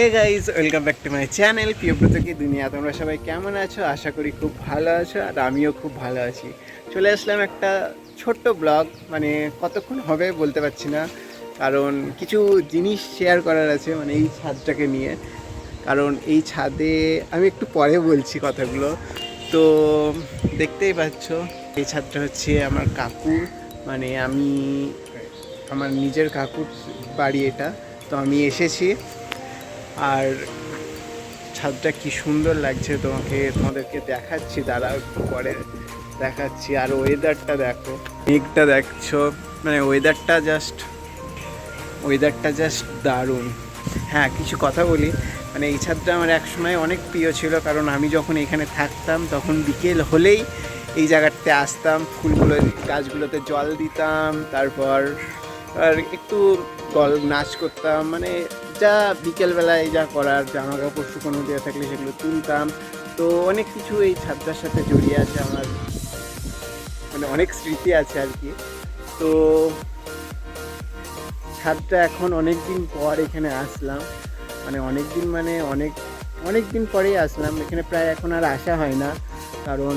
Hey guys, welcome back to my channel Priyabrata কি দুনিয়া। তোমরা সবাই কেমন আছো? আশা করি খুব ভালো আছো, আর আমিও খুব ভালো আছি। চলে আসলাম একটা ছোট্ট ব্লগ, মানে কতক্ষণ হবে বলতে পারছি না, কারণ কিছু জিনিস শেয়ার করার আছে মানে এই ছাদটাকে নিয়ে। কারণ এই ছাদে আমি একটু পরে বলছি কথাগুলো। তো দেখতেই পাচ্ছ এই ছাদটা হচ্ছে আমার কাকুর, মানে আমার নিজের কাকুর বাড়ি এটা। তো আমি এসেছি, আর ছাদটা কি সুন্দর লাগছে তোমাদেরকে দেখাচ্ছি, দাঁড়াও একটু পরে দেখাচ্ছি। আর ওয়েদারটা দেখো, মেঘটা দেখছো, মানে ওয়েদারটা জাস্ট দারুণ। হ্যাঁ, কিছু কথা বলি, মানে এই ছাদটা আমার একসময় অনেক প্রিয় ছিল, কারণ আমি যখন এখানে থাকতাম তখন বিকেল হলেই এই জায়গাটাতে আসতাম, গাছগুলোতে জল দিতাম, তারপর আর একটু নাচ করতাম, মানে যা বিকেলবেলায় যা করার, জামা কাপড় শুকনো দেওয়া থাকলে সেগুলো তুলতাম। তো অনেক কিছু এই ছাদটার সাথে জড়িয়ে আছে আমার, মানে অনেক স্মৃতি আছে আর কি। তো ছাদটা এখন অনেক দিন পর এখানে আসলাম, মানে অনেক দিন পরেই আসলাম এখানে। প্রায় এখন আর আসা হয় না, কারণ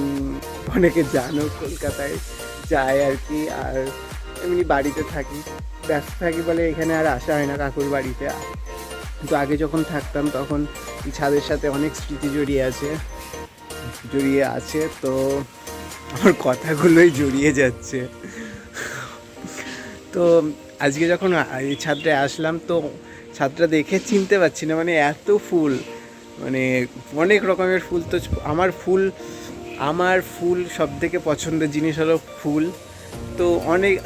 অনেকে জানো কলকাতায় যায় আর কি, আর এমনি বাড়িতে থাকি, ব্যস্ত থাকি বলে এখানে আর আসা হয় না কাকুর বাড়িতে। তো আগে যখন থাকতাম তখন এই ছাদের সাথে অনেক স্মৃতি জড়িয়ে আছে। তো আমার কথাগুলোই জড়িয়ে যাচ্ছে। তো আজকে যখন এই ছাদটায় আসলাম, তো ছাদটা দেখে চিনতে পারছি না, মানে এত ফুল, মানে অনেক রকমের ফুল। তো আমার ফুল সব থেকে পছন্দের জিনিস হলো ফুল। তো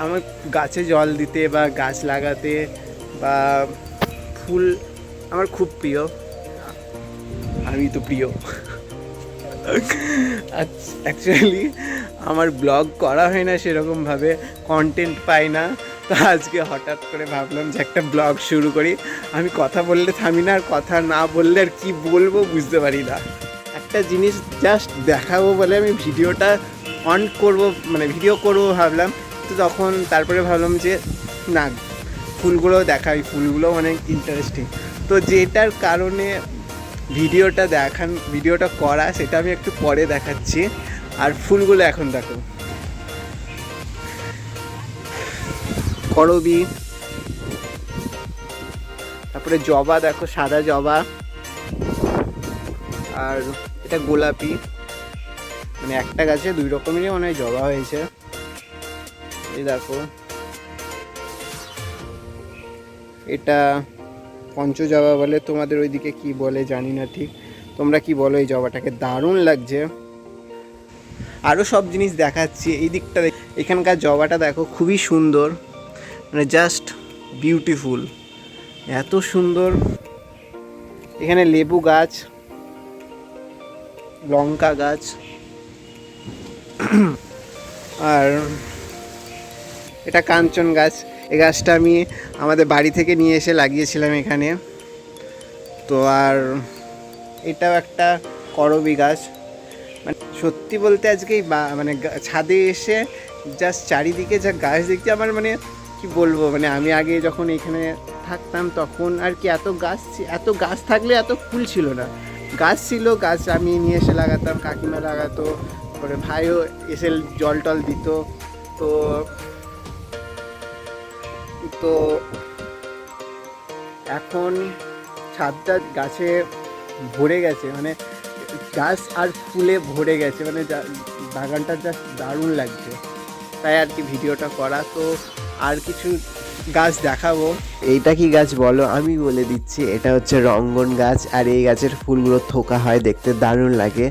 আমার গাছে জল দিতে বা গাছ লাগাতে বা ফুল আমার খুব প্রিয়, আমি তো প্রিয়। অ্যাকচুয়ালি আমার ব্লগ করা হয় না সেরকমভাবে, কন্টেন্ট পাই না। তো আজকে হঠাৎ করে ভাবলাম যে একটা ব্লগ শুরু করি। আমি কথা বললে থামি না, আর কথা না বললে আর কী বলবো বুঝতে পারি না। একটা জিনিস জাস্ট দেখাবো বলে আমি ভিডিওটা অন করব, মানে ভিডিও করবো ভাবলাম। তো তারপরে ভাবলাম যে না, দেখাই, ফুলগুলো অনেক ইন্টারেস্টিং। তো যেটার কারণে ভিডিওটা করা, সেটা আমি একটু পরে দেখাচ্ছি। আর ফুলগুলো এখন দেখো, করবী, তারপরে জবা দেখো, সাদা জবা, আর এটা গোলাপি, মানে একটা গাছে দুই রকমেরই মনে হয় জবা হয়েছে। এই দেখো, এটা পঞ্চজবা বলে, তোমাদের ওইদিকে কি বলে জানি না ঠিক, তোমরা কি বলো এই জবাটাকে? দারুণ লাগছে। আরও সব জিনিস দেখাচ্ছি এই দিকটা। এখানকার জবাটা দেখো, খুবই সুন্দর, মানে জাস্ট বিউটিফুল, এত সুন্দর। এখানে লেবু গাছ, লঙ্কা গাছ, আর এটা কাঞ্চন গাছ। এই গাছটা আমি আমাদের বাড়ি থেকে নিয়ে এসে লাগিয়েছিলাম এখানে। তো আর এটাও একটা করবী গাছ। মানে সত্যি বলতে আজকে মানে ছাদে এসে জাস্ট চারিদিকে যা গাছ দেখছি, আমার মানে কি বলবো, মানে আমি আগে যখন এখানে থাকতাম তখন আর কি এত গাছ থাকলে এত ফুল ছিল না। গাছ ছিল, গাছ আমি নিয়ে এসে লাগাতাম, কাকিমা লাগাতো, তারপরে ভাইও এসে জল টল দিত। তো তো এখন ছাদটা গাছে ভরে গেছে, মানে গাছ আর ফুলে ভরে গেছে, মানে বাগানটা জাস্ট দারুণ লাগছে, তাই আর কি ভিডিওটা করা। তো আর কিছু গাছ দেখাবো। এইটা কি গাছ বলো? আমি বলে দিচ্ছি, এটা হচ্ছে রঙ্গন গাছ, আর এই গাছের ফুলগুলো থোকা হয়, দেখতে দারুণ লাগে।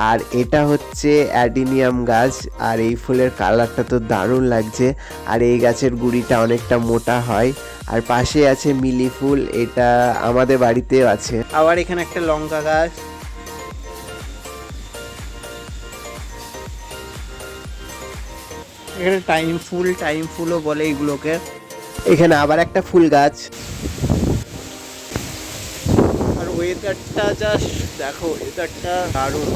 আর এটা হচ্ছে অ্যাডিনিয়াম গাছ, আর এই ফুলের কালারটা তো দারুণ লাগছে। আর এই গাছের গুঁড়িটা অনেকটা মোটা হয়। আর পাশে আছে মিলি ফুল, এটা আমাদের বাড়িতেও আছে। আবার এখানে একটা লঙ্কা গাছ, এখানে টাইম ফুলও বলে এগুলোকে। এখানে আবার একটা ফুল গাছ। আর ওয়েদারটা জাস্ট দেখো, ওয়েদারটা দারুণ।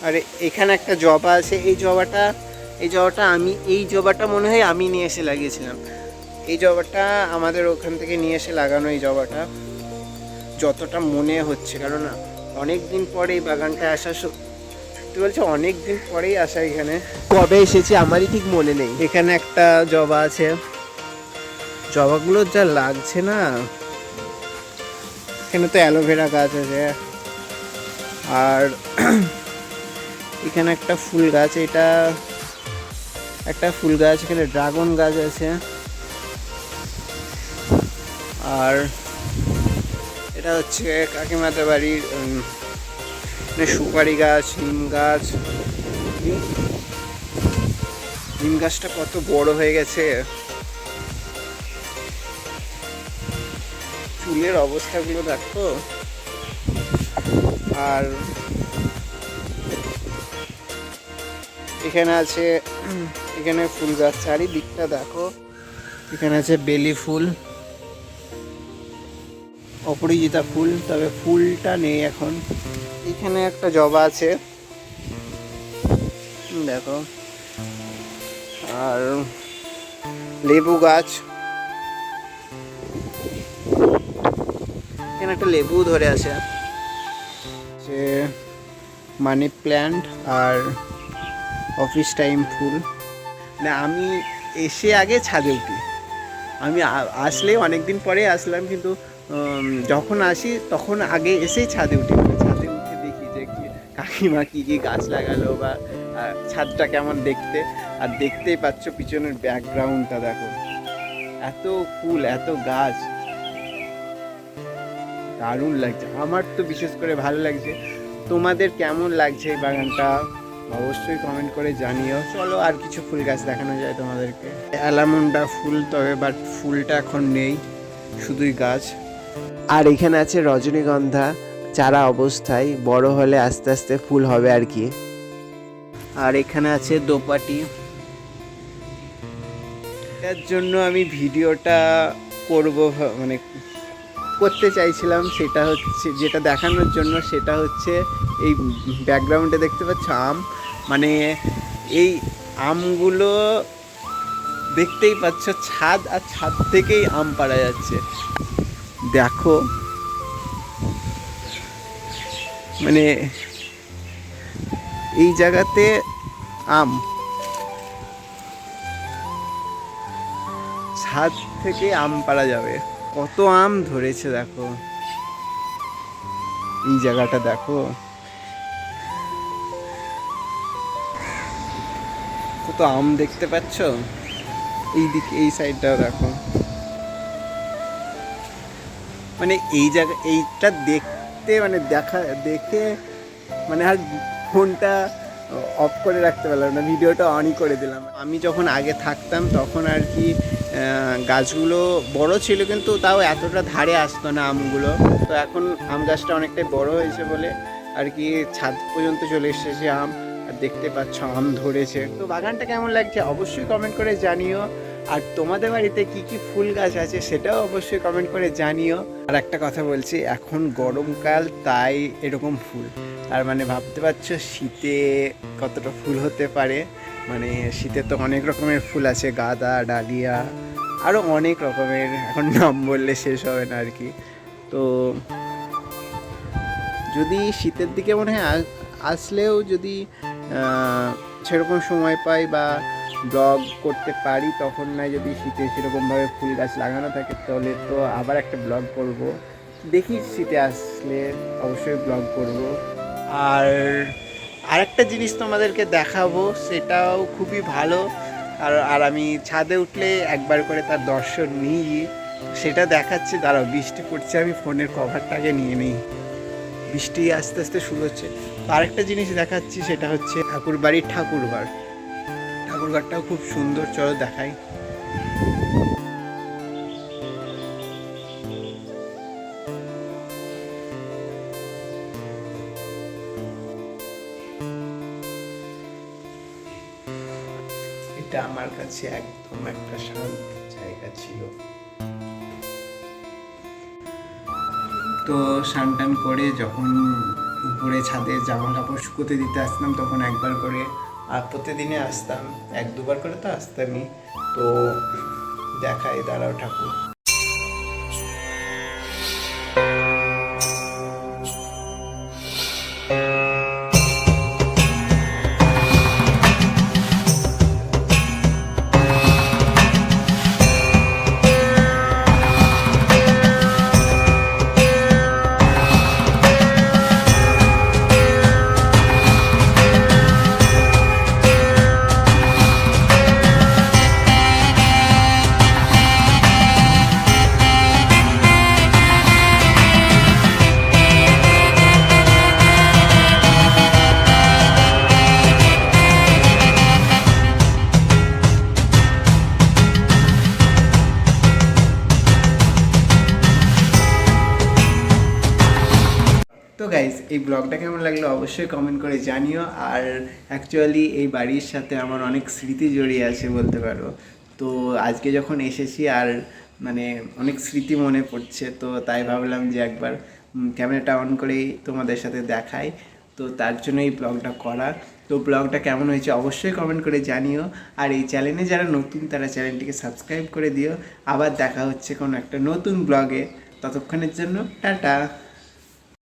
আর এখানে একটা জবা আছে, এই জবাটা এই জবাটা মনে হয় আমি নিয়ে এসে লাগিয়েছিলাম। এই জবাটা আমাদের ওখান থেকে নিয়ে এসে লাগানো, এই জবাটা যতটা মনে হচ্ছে, কারণ অনেক দিন পরে এই বাগানটায় আসা, সত্যি বলছে অনেক দিন পরেই আসা এখানে। কবে এসেছি আমারই ঠিক মনে নেই। এখানে একটা জবা আছে, জবাগুলো যা লাগছে না। এখানে তো অ্যালোভেরা গাছ আছে, আর এখানে একটা ফুল গাছ, এটা একটা ফুল গাছ, এখানে ড্রাগন গাছ আছে, আর এটা হচ্ছে কাকিমাদের বাড়ির সুপারি গাছ, নিম গাছ। নিম গাছটা কত বড় হয়ে গেছে, চুলের অবস্থাগুলো দেখো। আর এখানে আছে, এখানে ফুল গাছ চারিদিকটা দেখো। এখানে আছে বেলি ফুল, অপরাজিতা ফুল, তবে ফুলটা নেই এখন। এখানে একটা জবা আছে দেখো, আর লেবু গাছ, এখানে একটা লেবু ধরে আছে, সে মানি প্ল্যান্ট আর অফিস টাইম ফুল। না, আমি এসে আগে ছাদে উঠি, আমি আসলে অনেকদিন পরে আসলাম, কিন্তু যখন আসি তখন আগে এসেই ছাদে উঠি, ছাদে উঠে দেখি যে কাকিমা কী কী গাছ লাগালো বা ছাদটা কেমন দেখতে। আর দেখতেই পাচ্ছ পিছনের ব্যাকগ্রাউন্ডটা দেখো, এত ফুল এত গাছ, দারুণ লাগছে। আমার তো বিশেষ করে ভালো লাগছে। তোমাদের কেমন লাগছে এই বাগানটা অবশ্যই কমেন্ট করে জানিও। চলো আর কিছু ফুল গাছ দেখানো যায় তোমাদেরকে। অ্যালামন্ডা ফুল, তবে বাট ফুলটা এখন নেই, শুধুই গাছ। আর এখানে আছে রজনীগন্ধা, চারা অবস্থায়, বড় হলে আস্তে আস্তে ফুল হবে আর কি। আর এখানে আছে দোপাটি। এটার জন্য আমি ভিডিওটা মানে করতে চাইছিলাম, সেটা হচ্ছে যেটা দেখানোর জন্য, সেটা হচ্ছে এই ব্যাকগ্রাউন্ডে দেখতে পাচ্ছ আম, মানে এই আমগুলো দেখতেই পাচ্ছ, ছাদ আর ছাদ থেকেই আম পাড়া যাচ্ছে দেখো। মানে এই জায়গাতে আম, ছাদ থেকে আম পাড়া যাবে, কত আম ধরেছে দেখো। এই জায়গাটা দেখো, কত আম দেখতে পাচ্ছ। এই দিক, এই সাইডটাও দেখো, মানে এই জায়গা, এইটা দেখতে মানে দেখে মানে আর ফোনটা অফ করে রাখতে পারলাম না, ভিডিওটা অনই করে দিলাম। আমি যখন আগে থাকতাম তখন আর কি গাছগুলো বড় ছিল, কিন্তু তাও এতটা ধারে আসতো না আমগুলো। তো এখন আম গাছটা অনেকটাই বড় হয়েছে বলে আর কি ছাদ পর্যন্ত চলে এসেছে আম, আর দেখতে পাচ্ছ আম ধরেছে। তো বাগানটা কেমন লাগছে অবশ্যই কমেন্ট করে জানিও। আর তোমাদের বাড়িতে কি কি ফুল গাছ আছে সেটাও অবশ্যই কমেন্ট করে জানিও। আর একটা কথা বলছি, এখন গরমকাল তাই এরকম ফুল, আর মানে ভাবতে পারছো শীতে কতটা ফুল হতে পারে। মানে শীতে তো অনেক রকমের ফুল আছে, গাঁদা, ডালিয়া, আরও অনেক রকমের, এখন নাম বললে শেষ হবে না আর কি। তো যদি শীতের দিকে মনে হয় আসলেও যদি সেরকম সময় পাই বা ব্লগ করতে পারি, তখন না যদি শীতে সেরকমভাবে ফুল গাছ লাগানো থাকে, তাহলে তো আবার একটা ব্লগ করব। দেখি শীতে আসলে অবশ্যই ব্লগ করব। আর আরেকটা জিনিস তোমাদেরকে দেখাবো, সেটাও খুবই ভালো। আর আমি ছাদে উঠলে একবার করে তার দর্শন নিই, সেটা দেখাচ্ছি। দাঁড়াও, বৃষ্টি পড়ছে, আমি ফোনের কভারটাকে নিয়ে নিই, বৃষ্টি আস্তে আস্তে শুরু হচ্ছে। তো আরেকটা জিনিস দেখাচ্ছি, সেটা হচ্ছে ঠাকুরবাড়ির ঠাকুরঘরটাও খুব সুন্দর, চলো দেখাই। এটা আমার কাছে একদম একটা শান্ত জায়গা ছিল। তো স্নান টান করে যখন উপরে ছাদে জামা কাপড় শুকোতে দিতে আসতাম, তখন একবার করে আর প্রতিদিনে আসতাম, 1-2 বার করে তো আসতামই। তো দেখাই, দাঁড়াও ঠাকুর। তো গাইজ, এই ব্লগটা কেমন লাগলো অবশ্যই কমেন্ট করে জানিও। আর অ্যাকচুয়ালি এই বাড়ির সাথে আমার অনেক স্মৃতি জড়িয়ে আছে বলতে পারো। তো আজকে যখন এসেছি আর মানে অনেক স্মৃতি মনে পড়ছে, তো তাই ভাবলাম যে একবার ক্যামেরাটা অন করেই তোমাদের সাথে দেখাই। তো তার জন্য এই ব্লগটা করা। তো ব্লগটা কেমন হয়েছে অবশ্যই কমেন্ট করে জানিও। আর এই চ্যানেলে যারা নতুন তারা চ্যানেলটিকে সাবস্ক্রাইব করে দিও। আবার দেখা হচ্ছে কোনো একটা নতুন ব্লগে, ততক্ষণের জন্য টাটা।